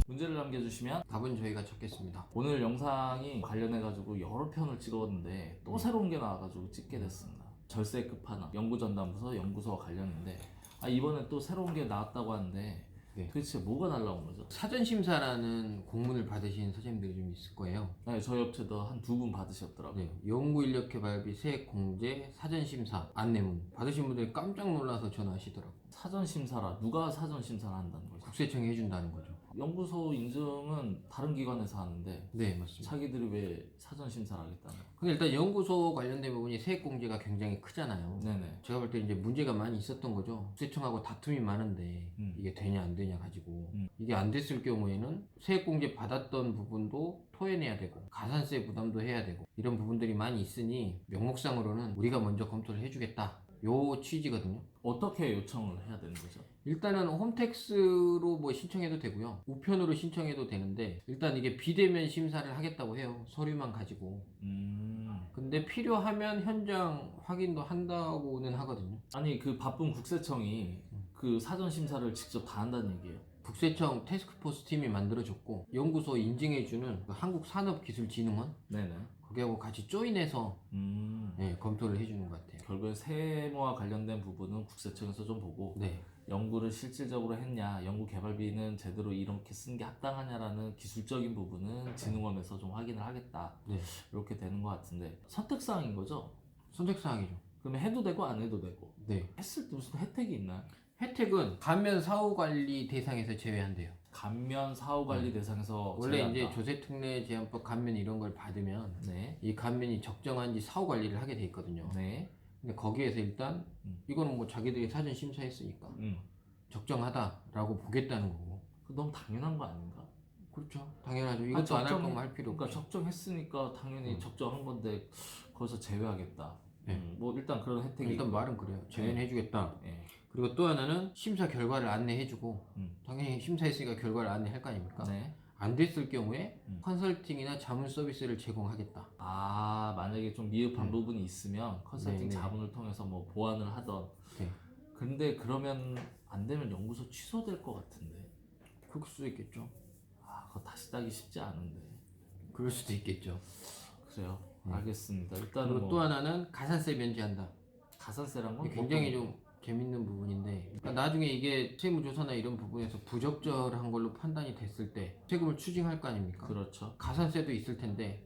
문제를 남겨주시면 답은 저희가 찾겠습니다. 오늘 영상이 관련해가지고 여러 편을 찍었는데 또 새로운 게 나와가지고 찍게 됐습니다. 절세 끝판왕 연구전담부서 연구소와 관련인데 이번에 또 새로운 게 나왔다고 하는데 네. 도대체 뭐가 날라온 거죠? 사전심사라는 공문을 받으신 선생님들이 좀 있을 거예요. 네, 저희 업체도 한 2분 받으셨더라고요. 네, 연구인력개발비 세액공제 사전심사 안내문 받으신 분들이 깜짝 놀라서 전화하시더라고요. 사전심사라 누가 사전심사를 한다는 거죠? 국세청이 해준다는 거죠. 연구소 인증은 다른 기관에서 하는데 네, 맞습니다. 자기들이 왜 사전심사를 하겠다는 거예요? 근데 일단 연구소 관련된 부분이 세액공제가 굉장히 크잖아요. 네네. 제가 볼 때 이제 문제가 많이 있었던 거죠. 국세청하고 다툼이 많은데 이게 되냐 안 되냐 가지고 이게 안 됐을 경우에는 세액공제 받았던 부분도 토해내야 되고 가산세 부담도 해야 되고 이런 부분들이 많이 있으니 명목상으로는 우리가 먼저 검토를 해주겠다. 요 취지거든요. 어떻게 요청을 해야 되는 거죠? 일단은 홈택스로 뭐 신청해도 되고요. 우편으로 신청해도 되는데 일단 이게 비대면 심사를 하겠다고 해요. 서류만 가지고. 근데 필요하면 현장 확인도 한다고는 하거든요. 아니 그 바쁜 국세청이 그 사전심사를 직접 다 한다는 얘기예요. 국세청 태스크포스 팀이 만들어졌고 연구소 인증해주는 그 한국산업기술진흥원 네네. 거기하고 같이 조인해서 검토를 해주는 것 같아요. 결국에 세무와 관련된 부분은 국세청에서 좀 보고 네. 연구를 실질적으로 했냐, 연구 개발비는 제대로 이렇게 쓴 게 합당하냐라는 기술적인 부분은 진흥원에서 좀 확인을 하겠다. 네. 이렇게 되는 것 같은데 선택사항인 거죠? 선택사항이죠. 그러면 해도 되고 안 해도 되고 네. 했을 때 무슨 혜택이 있나요? 혜택은 감면 사후관리 대상에서 제외한대요. 감면 사후관리 대상에서 원래 제외한다. 이제 조세특례 제한법 감면 이런 걸 받으면 네. 이 감면이 적정한지 사후관리를 하게 돼 있거든요. 네. 근데 거기에서 일단 이거는 뭐 자기들이 사전 심사했으니까 적정하다라고 보겠다는 거고. 너무 당연한 거 아닌가? 그렇죠. 당연하죠. 이것도 안 할 거면 할 필요 그러니까 없죠. 적정했으니까 당연히 적정한 건데 거기서 제외하겠다. 네. 뭐 일단 그런 혜택이 일단 있고. 말은 그래요. 제외해주겠다. 네. 그리고 또 하나는 심사 결과를 안내해주고 음. 당연히 심사했으니까 결과를 안내할 거 아닙니까? 네. 안 됐을 경우에 컨설팅이나 자문 서비스를 제공하겠다. 만약에 좀 미흡한 부분이 있으면 컨설팅 네, 네. 자문을 통해서 뭐 보완을 하던. 네. 근데 그러면 안 되면 연구소 취소될 것 같은데. 그럴 수도 있겠죠. 그거 다시 따기 쉽지 않은데. 그럴 수도 있겠죠. 그래요. 알겠습니다. 일단은 그리고 뭐 또 하나는 가산세 면제한다. 가산세란 건 이게 굉장히 보통- 좀 재밌는 부분인데 그러니까 나중에 이게 세무조사나 이런 부분에서 부적절한 걸로 판단이 됐을 때 세금을 추징할 거 아닙니까? 그렇죠. 가산세도 있을 텐데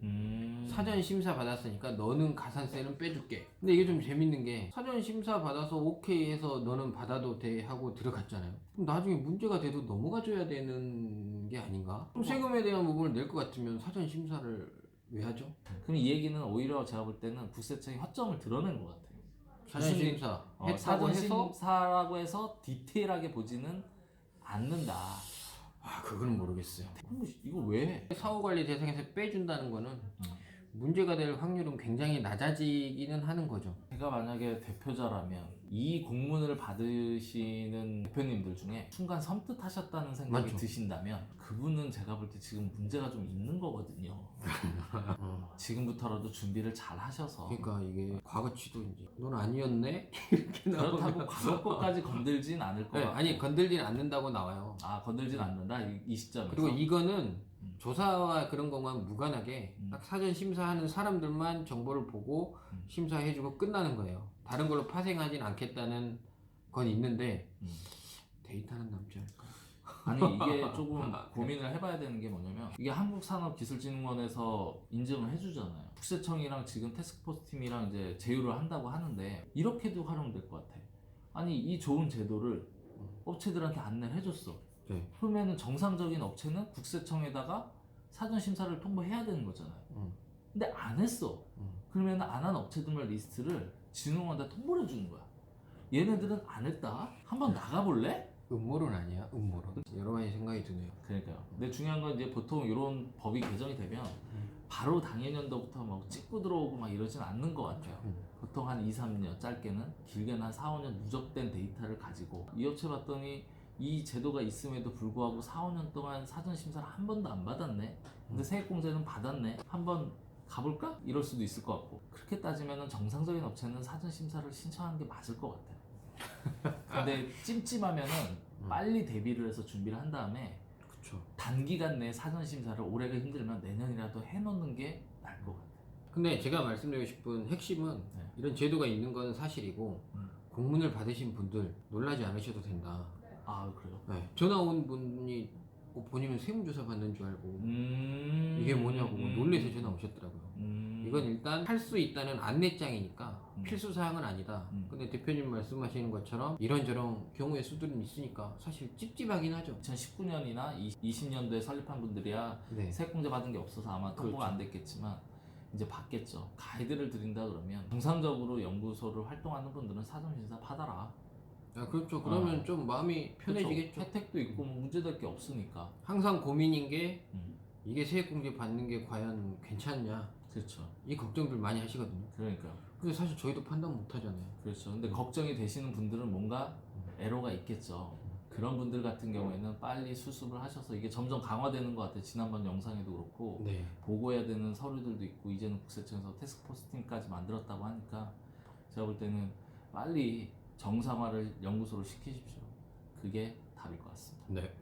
사전 사 심사 받았으니까 너는 가산세는 빼줄게. 근데 이게 좀 재밌는 게 사전 심사 받아서 오케이 해서 너는 받아도 돼 하고 들어갔잖아요. 그럼 나중에 문제가 돼도 넘어가줘야 되는 게 아닌가? 그럼 세금에 대한 부분을 낼 것 같으면 사전 심사를 왜 하죠? 그럼 이 얘기는 오히려 제가 볼 때는 국세청이 허점을 드러낸 것 같아요. 사전 심사 했다고 사전 해서 심사라고 해서 디테일하게 보지는 않는다. 그거는 모르겠어요. 그럼 이거 왜? 사후관리 대상에서 빼준다는 거는 문제가 될 확률은 굉장히 낮아지기는 하는 거죠. 제가 만약에 대표자라면 이 공문을 받으시는 대표님들 중에 순간 섬뜩하셨다는 생각이 맞죠. 드신다면 그분은 제가 볼 때 지금 문제가 좀 있는 거거든요. 지금부터라도 준비를 잘 하셔서 그러니까 이게 과거치도 이제 넌 아니었네? 이렇게 그렇다고 나오면 과거 것까지 건들진 않을 것 네, 같아요. 아니 건들진 않는다고 나와요. 건들진 않는다 이 시점에서. 그리고 이거는 조사와 그런 것만 무관하게 딱 사전 심사하는 사람들만 정보를 보고 심사해주고 끝나는 거예요. 다른 걸로 파생하진 않겠다는 건 있는데 데이터는 남지 않을까? 아니 이게 조금 고민을 해봐야 되는 게 뭐냐면 이게 한국산업기술진흥원에서 인증을 해주잖아요. 국세청이랑 지금 태스크포스 팀이랑 이제 제휴를 한다고 하는데 이렇게도 활용될 것 같아. 아니 이 좋은 제도를 업체들한테 안내를 해줬어. 네. 그러면은 정상적인 업체는 국세청에다가 사전 심사를 통보해야 되는 거잖아요. 근데 안 했어. 그러면 안 한 업체들만 리스트를 진흥원한테 통보를 해주는 거야. 얘네들은 안 했다. 한번 나가볼래? 음모론 아니야? 음모론? 여러 가지 생각이 드네요. 그러니까요. 근데 중요한 건 이제 보통 이런 법이 개정이 되면 바로 당해년도부터 막 찍고 들어오고 막 이러진 않는 것 같아요. 보통 한 2, 3년, 짧게는 길게는 한 4, 5년 누적된 데이터를 가지고 이 업체 봤더니 이 제도가 있음에도 불구하고 4, 5년 동안 사전 심사를 한 번도 안 받았네. 근데 세액공제는 받았네. 한번 가볼까? 이럴 수도 있을 것 같고 그렇게 따지면 정상적인 업체는 사전 심사를 신청하는 게 맞을 것 같아. 근데 찜찜하면은 빨리 대비를 해서 준비를 한 다음에 그쵸. 단기간 내에 사전 심사를 올해가 힘들면 내년이라도 해놓는 게 나을 것 같아. 근데 제가 말씀드리고 싶은 핵심은 네. 이런 제도가 있는 건 사실이고 공문을 받으신 분들 놀라지 않으셔도 된다. 아 그래요? 네. 전화 온 분이 본인은 세무조사 받는 줄 알고 이게 뭐냐고 놀래서 전화 오셨더라고요. 이건 일단 할 수 있다는 안내장이니까 필수 사항은 아니다. 근데 대표님 말씀하시는 것처럼 이런저런 경우의 수들은 있으니까 사실 찝찝하긴 하죠. 2019년이나 20년도에 설립한 분들이야 네. 세액공제 받은 게 없어서 아마 확보가 안 됐겠지만 이제 받겠죠. 가이드를 드린다 그러면 정상적으로 연구소를 활동하는 분들은 사전심사 받아라. 아, 그렇죠. 그러면 좀 마음이 편해지겠죠. 그쵸? 혜택도 있고 뭐 문제될 게 없으니까. 항상 고민인 게 음, 이게 세액공제 받는 게 과연 괜찮냐 그렇죠. 이 걱정들 많이 하시거든요. 그러니까요. 근데 사실 저희도 판단 못 하잖아요. 그렇죠. 근데 걱정이 되시는 분들은 뭔가 애로가 있겠죠. 그런 분들 같은 경우에는 빨리 수습을 하셔서 이게 점점 강화되는 것 같아요. 지난번 영상에도 그렇고 네. 보고해야 되는 서류들도 있고 이제는 국세청에서 태스크포스 팀까지 만들었다고 하니까 제가 볼 때는 빨리 정상화를 연구소로 시키십시오. 그게 답일 것 같습니다. 네.